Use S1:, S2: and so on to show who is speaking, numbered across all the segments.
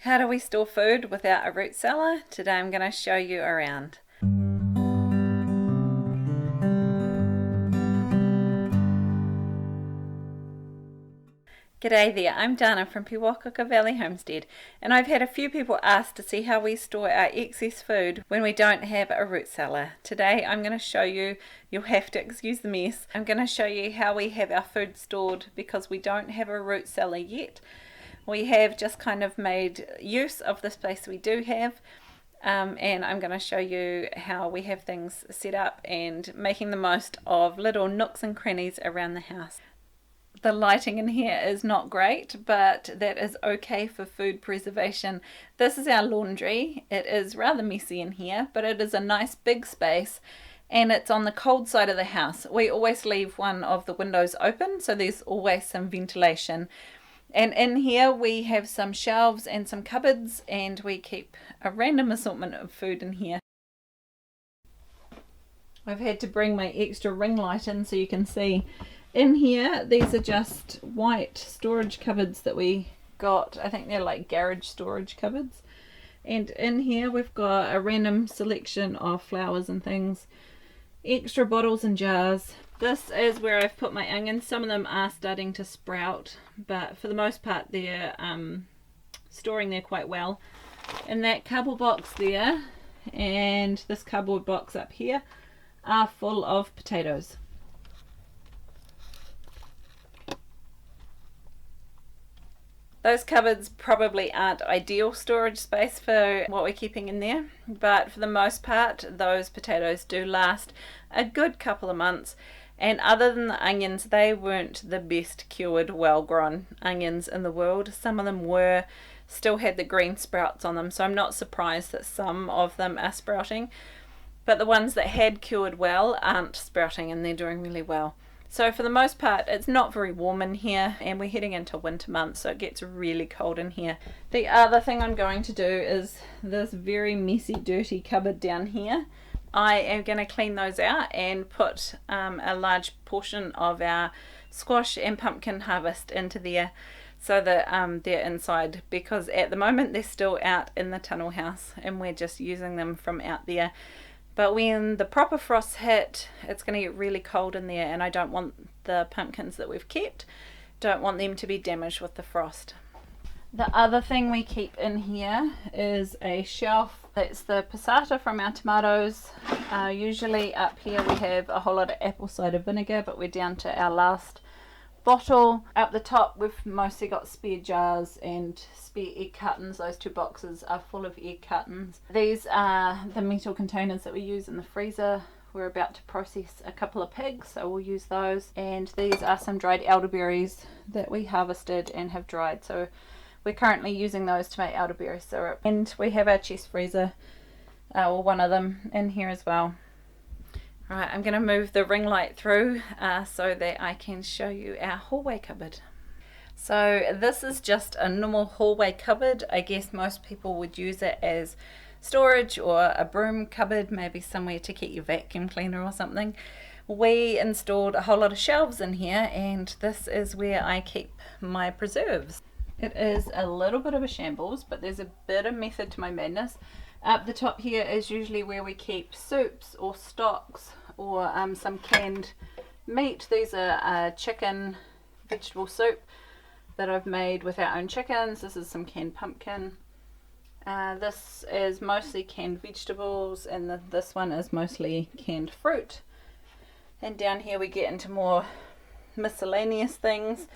S1: How do we store food without a root cellar? Today I'm going to show you around. G'day there, I'm Dana from Pewakaka Valley Homestead, and I've had a few people ask to see how we store our excess food when we don't have a root cellar. Today I'm going to show you, you'll have to excuse the mess, I'm going to show you how we have our food stored because we don't have a root cellar yet. We have just kind of made use of the space we do have, and I'm going to show you how we have things set up and making the most of little nooks and crannies around the house. The lighting in here is not great, but that is okay for food preservation. This is our laundry. It is rather messy in here, but it is a nice big space and it's on the cold side of the house. We always leave one of the windows open, so there's always some ventilation. And in here we have some shelves and some cupboards, and we keep a random assortment of food in here. I've had to bring my extra ring light in so you can see. In here, these are just white storage cupboards that we got. I think they're like garage storage cupboards. And in here we've got a random selection of flowers and things. Extra bottles and jars. This is where I've put my onions. Some of them are starting to sprout, but for the most part they're storing there quite well. And that cardboard box there and this cardboard box up here are full of potatoes. Those cupboards probably aren't ideal storage space for what we're keeping in there, but for the most part those potatoes do last a good couple of months. And other than the onions, they weren't the best cured, well-grown onions in the world. Some of them were, still had the green sprouts on them, so I'm not surprised that some of them are sprouting. But the ones that had cured well aren't sprouting, and they're doing really well. So for the most part, it's not very warm in here, and we're heading into winter months, so it gets really cold in here. The other thing I'm going to do is this very messy, dirty cupboard down here. I am going to clean those out and put a large portion of our squash and pumpkin harvest into there so that they're inside, because at the moment they're still out in the tunnel house and we're just using them from out there. But when the proper frosts hit, it's going to get really cold in there, and I don't want the pumpkins that we've kept, don't want them to be damaged with the frost. The other thing we keep in here is a shelf. It's the passata from our tomatoes. Usually up here we have a whole lot of apple cider vinegar, but we're down to our last bottle. Up the top we've mostly got spare jars and spare egg cartons. Those two boxes are full of egg cartons. These are the metal containers that we use in the freezer. We're about to process a couple of pigs, so we'll use those. And these are some dried elderberries that we harvested and have dried, so we're currently using those to make elderberry syrup. And we have our chest freezer, or one of them, in here as well. Right, I'm going to move the ring light through so that I can show you our hallway cupboard. So this is just a normal hallway cupboard. I guess most people would use it as storage or a broom cupboard, maybe somewhere to keep your vacuum cleaner or something. We installed a whole lot of shelves in here, and this is where I keep my preserves. It is a little bit of a shambles, but there's a bit of method to my madness. Up the top here is usually where we keep soups or stocks or some canned meat. These are chicken vegetable soup that I've made with our own chickens. This is some canned pumpkin. This is mostly canned vegetables, and this one is mostly canned fruit. And down here we get into more miscellaneous things.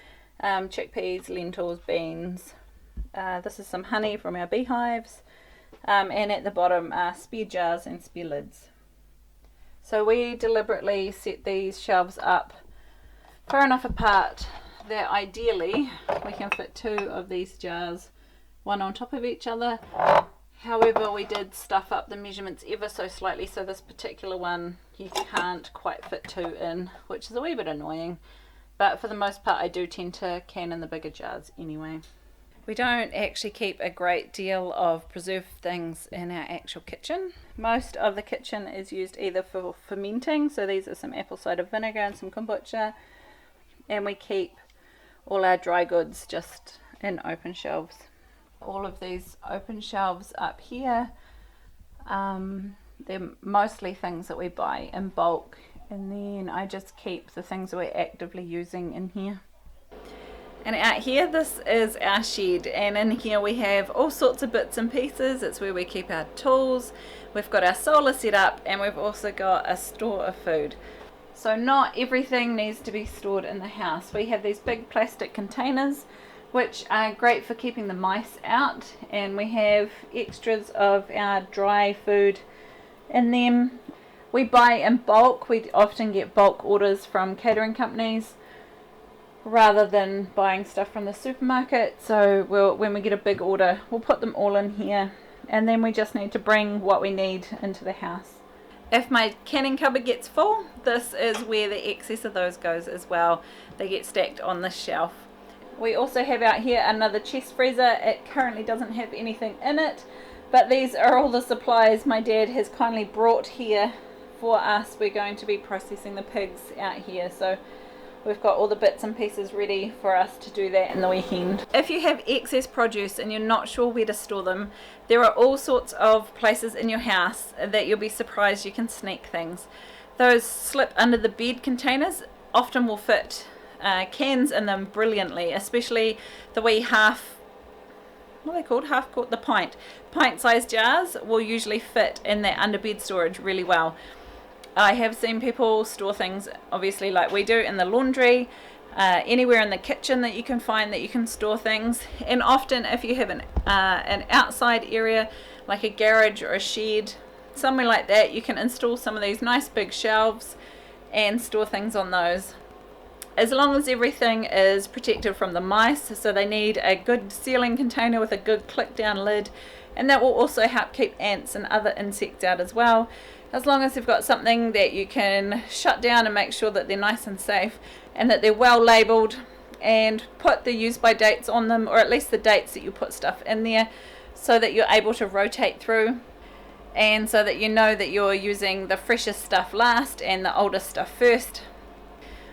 S1: Chickpeas, lentils, beans. This is some honey from our beehives. And at the bottom are spare jars and spare lids. So we deliberately set these shelves up far enough apart that ideally we can fit two of these jars, one on top of each other. However, we did stuff up the measurements ever so slightly, so this particular one you can't quite fit two in, which is a wee bit annoying. But for the most part I do tend to can in the bigger jars anyway. We don't actually keep a great deal of preserved things in our actual kitchen. Most of the kitchen is used either for fermenting, so these are some apple cider vinegar and some kombucha, and we keep all our dry goods just in open shelves. All of these open shelves up here, they're mostly things that we buy in bulk, and then I just keep the things we're actively using in here. And out here, this is our shed, and in here we have all sorts of bits and pieces. It's where we keep our tools. We've got our solar set up, and we've also got a store of food. So not everything needs to be stored in the house. We have these big plastic containers which are great for keeping the mice out, and we have extras of our dry food in them. We buy in bulk. We often get bulk orders from catering companies rather than buying stuff from the supermarket. So when we get a big order, we'll put them all in here, and then we just need to bring what we need into the house. If my canning cupboard gets full, this is where the excess of those goes as well. They get stacked on this shelf. We also have out here another chest freezer. It currently doesn't have anything in it, but these are all the supplies my dad has kindly brought here for us. We're going to be processing the pigs out here, so we've got all the bits and pieces ready for us to do that in the weekend. If you have excess produce and you're not sure where to store them, there are all sorts of places in your house that you'll be surprised you can sneak things. Those slip under the bed containers often will fit cans in them brilliantly, especially the wee pint sized jars will usually fit in that under bed storage really well. I have seen people store things, obviously like we do, in the laundry, anywhere in the kitchen that you can find that you can store things. And often if you have an outside area like a garage or a shed, somewhere like that, you can install some of these nice big shelves and store things on those. As long as everything is protected from the mice, so they need a good sealing container with a good click down lid, and that will also help keep ants and other insects out as well. As long as you've got something that you can shut down and make sure that they're nice and safe and that they're well labelled, and put the use by dates on them, or at least the dates that you put stuff in there, so that you're able to rotate through, and so that you know that you're using the freshest stuff last and the oldest stuff first.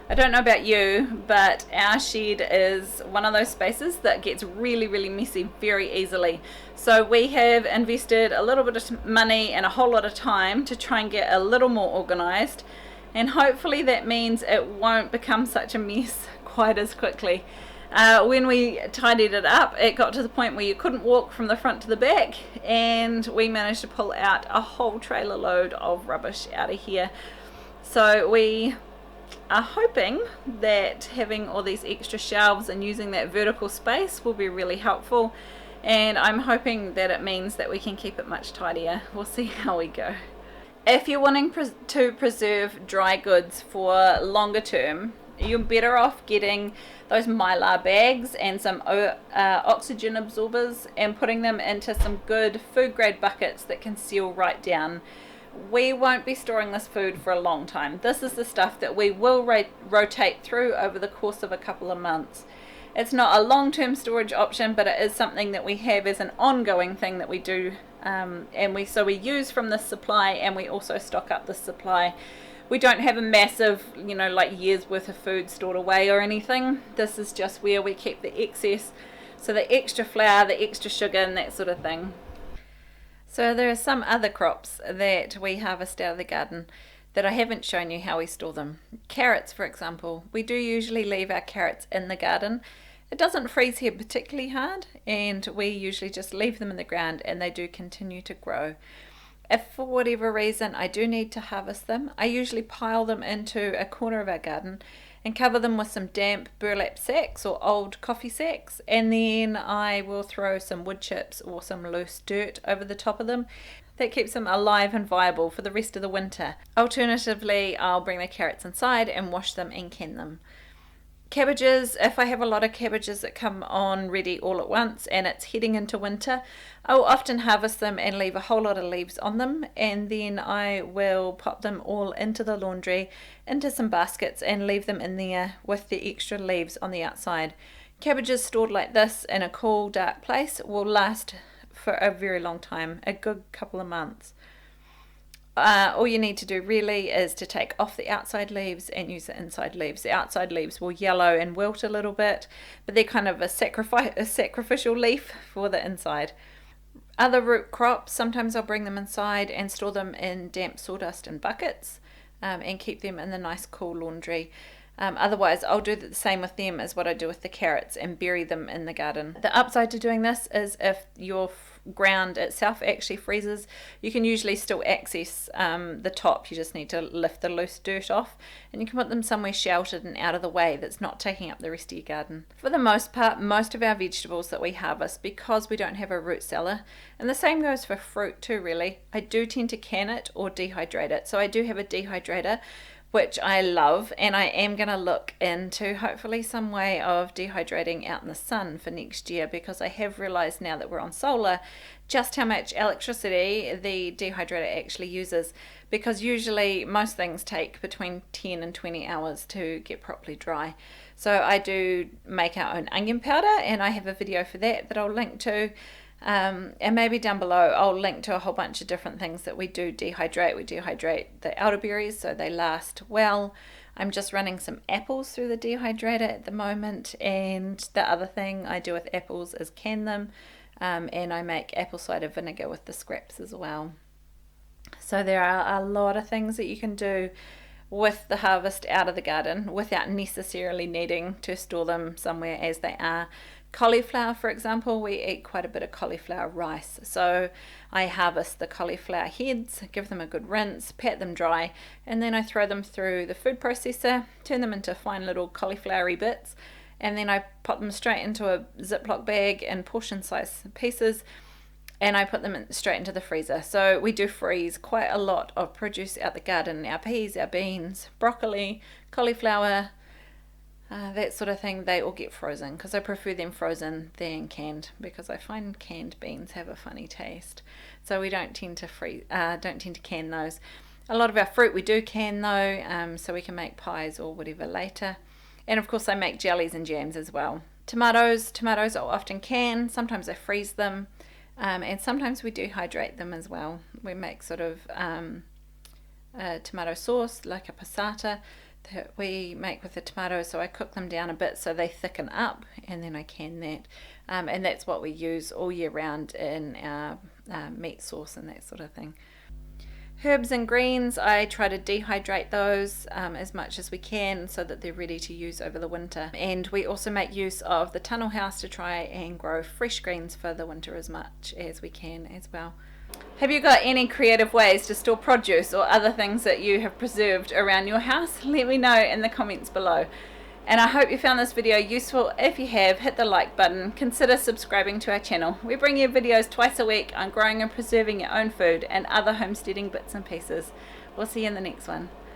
S1: I don't know about you, but our shed is one of those spaces that gets really, really messy very easily. So we have invested a little bit of money and a whole lot of time to try and get a little more organised, and hopefully that means it won't become such a mess quite as quickly. When we tidied it up, it got to the point where you couldn't walk from the front to the back, and we managed to pull out a whole trailer load of rubbish out of here. So we are hoping that having all these extra shelves and using that vertical space will be really helpful, and I'm hoping that it means that we can keep it much tidier. We'll see how we go. If you're wanting to preserve dry goods for longer term, you're better off getting those mylar bags and some oxygen absorbers and putting them into some good food grade buckets that can seal right down. We won't be storing this food for a long time. This is the stuff that we will rotate through over the course of a couple of months. It's not a long-term storage option, but it is something that we have as an ongoing thing that we do, and we use from this supply, and we also stock up this supply. We don't have a massive, like years worth of food stored away or anything. This is just where we keep the excess, so the extra flour, the extra sugar, and that sort of thing. So there are some other crops that we harvest out of the garden that I haven't shown you how we store them. Carrots, for example. We do usually leave our carrots in the garden. It doesn't freeze here particularly hard, and we usually just leave them in the ground, and they do continue to grow. If for whatever reason I do need to harvest them, I usually pile them into a corner of our garden and cover them with some damp burlap sacks or old coffee sacks, and then I will throw some wood chips or some loose dirt over the top of them. That keeps them alive and viable for the rest of the winter. Alternatively, I'll bring the carrots inside and wash them and can them. Cabbages, if I have a lot of cabbages that come on ready all at once and it's heading into winter, I will often harvest them and leave a whole lot of leaves on them, and then I will pop them all into the laundry, into some baskets, and leave them in there with the extra leaves on the outside. Cabbages stored like this in a cool, dark place will last for a very long time, a good couple of months. All you need to do really is to take off the outside leaves and use the inside leaves. The outside leaves will yellow and wilt a little bit, but they're kind of a sacrificial leaf for the inside. Other root crops, sometimes I'll bring them inside and store them in damp sawdust in buckets, and keep them in the nice cool laundry. Otherwise, I'll do the same with them as what I do with the carrots and bury them in the garden. The upside to doing this is if your ground itself actually freezes, you can usually still access the top. You just need to lift the loose dirt off, and you can put them somewhere sheltered and out of the way that's not taking up the rest of your garden. For the most part, most of our vegetables that we harvest, because we don't have a root cellar, and the same goes for fruit too really, I do tend to can it or dehydrate it. So I do have a dehydrator, which I love, and I am going to look into hopefully some way of dehydrating out in the sun for next year, because I have realized now that we're on solar just how much electricity the dehydrator actually uses, because usually most things take between 10 and 20 hours to get properly dry. So I do make our own onion powder, and I have a video for that I'll link to. And maybe down below I'll link to a whole bunch of different things that we do dehydrate. We dehydrate the elderberries so they last well. I'm just running some apples through the dehydrator at the moment, and the other thing I do with apples is can them, and I make apple cider vinegar with the scraps as well. So there are a lot of things that you can do with the harvest out of the garden without necessarily needing to store them somewhere as they are. Cauliflower, for example, we eat quite a bit of cauliflower rice. So I harvest the cauliflower heads, give them a good rinse, pat them dry, and then I throw them through the food processor, turn them into fine little cauliflowery bits, and then I pop them straight into a Ziploc bag in portion size pieces, and I put them straight into the freezer. So we do freeze quite a lot of produce out the garden, our peas, our beans, broccoli, cauliflower, that sort of thing. They all get frozen because I prefer them frozen than canned, because I find canned beans have a funny taste. So we don't tend to can those. A lot of our fruit we do can though, so we can make pies or whatever later. And of course I make jellies and jams as well. Tomatoes I'll often can, sometimes I freeze them, and sometimes we dehydrate them as well. We make sort of a tomato sauce, like a passata, that we make with the tomatoes. So I cook them down a bit so they thicken up, and then I can that, and that's what we use all year round in our meat sauce and that sort of thing. Herbs and greens, I try to dehydrate those as much as we can so that they're ready to use over the winter. And we also make use of the tunnel house to try and grow fresh greens for the winter as much as we can as well. Have you got any creative ways to store produce or other things that you have preserved around your house? Let me know in the comments below. And I hope you found this video useful. If you have, hit the like button. Consider subscribing to our channel. We bring you videos twice a week on growing and preserving your own food and other homesteading bits and pieces. We'll see you in the next one.